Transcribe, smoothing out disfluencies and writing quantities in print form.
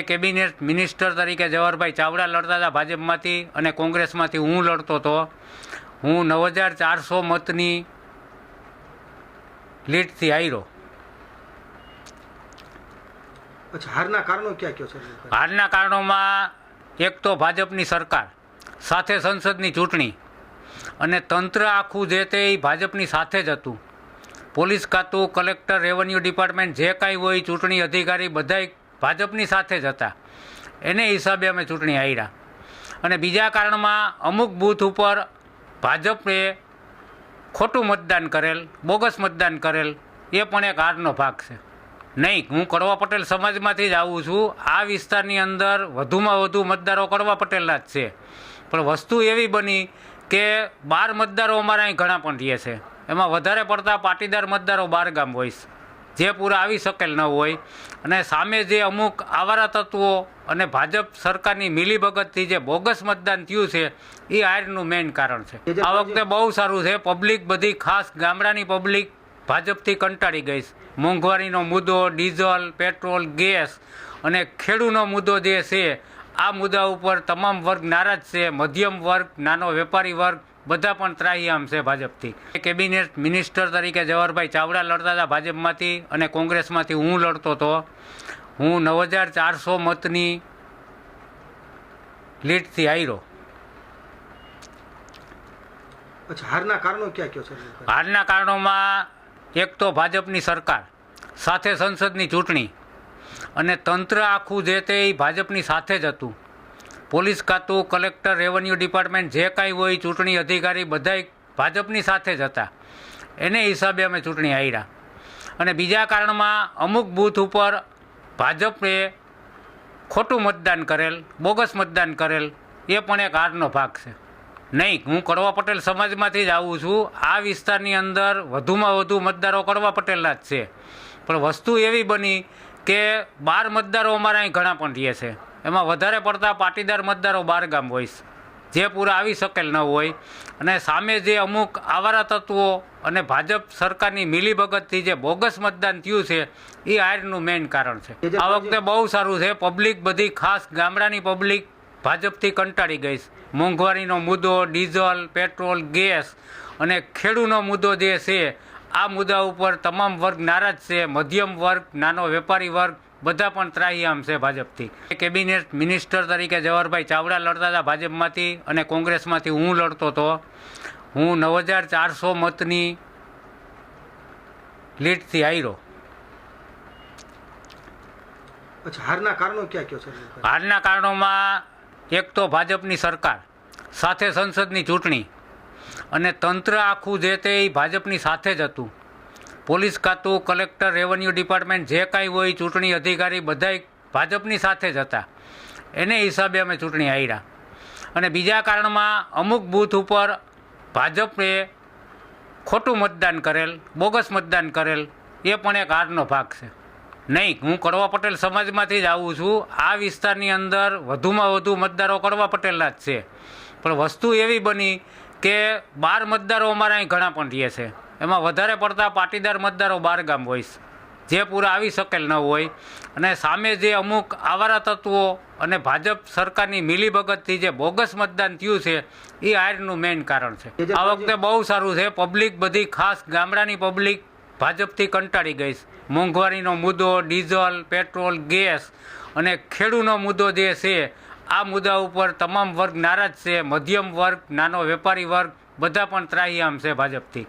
Cabinet minister તરીકે જવાહરભાઈ ચાવડા લડતા હતા ભાજપમાંથી અને કોંગ્રેસમાંથી હું લડતો હતો. હું 9400 મતની લીડથી હાર્યો. હારના કારણો ક્યાં કયો છે? હારના કારણોમાં એક તો ભાજપની સરકાર, સાથે સંસદની ચૂંટણી અને તંત્ર આખું જે તે ભાજપની સાથે જ હતું. પોલીસ ખાતું, કલેક્ટર, રેવન્યુ ડિપાર્ટમેન્ટ જે કાંઈ હોય, ચૂંટણી અધિકારી બધાય ભાજપની સાથે જ હતા. એને હિસાબે અમે ચૂંટણી હાર્યા. અને બીજા કારણમાં અમુક બૂથ ઉપર ભાજપે ખોટું મતદાન કરેલ, બોગસ મતદાન કરેલ, એ પણ એક હારનો ભાગ છે. નહીં, હું કડવા પટેલ સમાજમાંથી જ આવું છું. આ વિસ્તારની અંદર વધુમાં વધુ મતદારો કડવા પટેલના જ છે. પણ વસ્તુ એવી બની કે 12 મતદારો અમારા અહીં ઘણા પણ રહે છે. એમાં વધારે પડતા પાટીદાર મતદારો બહાર ગામ હોય છે, જે પૂરા આવી શકેલ ન હોય. અને સામે જે અમુક આવારા તત્વો અને ભાજપ સરકારની મિલીભગતથી જે બોગસ મતદાન થયું છે, એ હારનું મેઇન કારણ છે. આ વખતે બહુ સારું છે. પબ્લિક બધી, ખાસ ગામડાની પબ્લિક ભાજપથી કંટાળી ગઈ છે. મોંઘવારીનો મુદ્દો, ડીઝલ, પેટ્રોલ, ગેસ અને ખેડૂતનો મુદ્દો જે છે, આ મુદ્દા ઉપર તમામ વર્ગ નારાજ છે. મધ્યમ વર્ગ, નાનો વેપારી વર્ગ બધા પણ ત્રાહિયામ છે ભાજપથી. કેબિનેટ મિનિસ્ટર તરીકે જવાહરભાઈ ચાવડા લડતા હતા ભાજપમાંથી અને કોંગ્રેસમાંથી હું લડતો હતો. હું 9400 મતની લીડથી હાર્યો. હારના કારણો ક્યાં કયો છે? હારના કારણોમાં એક તો ભાજપની સરકાર, સાથે સંસદની ચૂંટણી અને તંત્ર આખું જે તે ભાજપની સાથે જ હતું. પોલીસ ખાતું, કલેક્ટર, રેવન્યુ ડિપાર્ટમેન્ટ જે કાંઈ હોય, ચૂંટણી અધિકારી બધાય ભાજપની સાથે જ હતા. એને હિસાબે અમે ચૂંટણી હાર્યા. અને બીજા કારણમાં અમુક બૂથ ઉપર ભાજપે ખોટું મતદાન કરેલ, બોગસ મતદાન કરેલ, એ પણ એક હારનો ભાગ છે. નહીં, હું કડવા પટેલ સમાજમાંથી જ આવું છું. આ વિસ્તારની અંદર વધુમાં વધુ મતદારો કડવા પટેલના જ છે. પણ વસ્તુ એવી બની કે 12 મતદારો અમારા અહીં ઘણા પણ રહે છે. એમાં વધારે પડતા પાટીદાર મતદારો બહાર ગામ હોય છે, જે પૂરા આવી શકેલ ન હોય. અને સામે જે અમુક આવારા તત્વો અને ભાજપ સરકારની મિલીભગતથી જે બોગસ મતદાન થયું છે, એ હારનું મેઇન કારણ છે. આ વખતે બહુ સારું છે. પબ્લિક બધી, ખાસ ગામડાની પબ્લિક ભાજપથી કંટાળી ગઈ છે. મોંઘવારીનો મુદ્દો, ડીઝલ, પેટ્રોલ, ગેસ અને ખેડૂતનો મુદ્દો જે છે, આ મુદ્દા ઉપર તમામ વર્ગ નારાજ છે. મધ્યમ વર્ગ, નાનો વેપારી વર્ગ બધા પણ ત્રાહિયામ છે ભાજપથી. કેબિનેટ મિનિસ્ટર તરીકે જવાહરભાઈ ચાવડા લડતા હતા ભાજપમાંથી અને કોંગ્રેસમાંથી હું લડતો હતો. હું 9400 મતની લીડથી હાર્યો. હારના કારણો ક્યાં કયો છે? હારના કારણોમાં એક તો ભાજપની સરકાર, સાથે સંસદની ચૂંટણી અને તંત્ર આખું જે તે ભાજપની સાથે જ હતું. પોલીસ ખાતું, કલેક્ટર, રેવન્યુ ડિપાર્ટમેન્ટ જે કાંઈ હોય, ચૂંટણી અધિકારી બધાય ભાજપની સાથે જ હતા. એને હિસાબે અમે ચૂંટણી હાર્યા. અને બીજા કારણમાં અમુક બૂથ ઉપર ભાજપે ખોટું મતદાન કરેલ, બોગસ મતદાન કરેલ, એ પણ એક હારનો ભાગ છે. નહીં, હું કડવા પટેલ સમાજમાંથી જ આવું છું. આ વિસ્તારની અંદર વધુમાં વધુ મતદારો કડવા પટેલના જ છે. પણ વસ્તુ એવી બની કે 12 મતદારો અમારા અહીં ઘણા પણ રહે છે. એમાં વધારે પડતા પાટીદાર મતદારો બહાર ગામ હોય છે, જે પૂરા આવી શકેલ ન હોય. અને સામે જે અમુક આવારા તત્વો અને ભાજપ સરકારની મિલીભગતથી જે બોગસ મતદાન થયું છે, એ હારનું મેઇન કારણ છે. આ વખતે બહુ સારું છે. પબ્લિક બધી, ખાસ ગામડાની પબ્લિક ભાજપથી કંટાળી ગઈ છે. મોંઘવારીનો મુદ્દો, ડીઝલ, પેટ્રોલ, ગેસ અને ખેડૂતનો મુદ્દો જે છે, આ મુદ્દા ઉપર તમામ વર્ગ નારાજ છે. મધ્યમ વર્ગ, નાનો વેપારી વર્ગ બધા પણ ત્રાહિયામ છે ભાજપથી.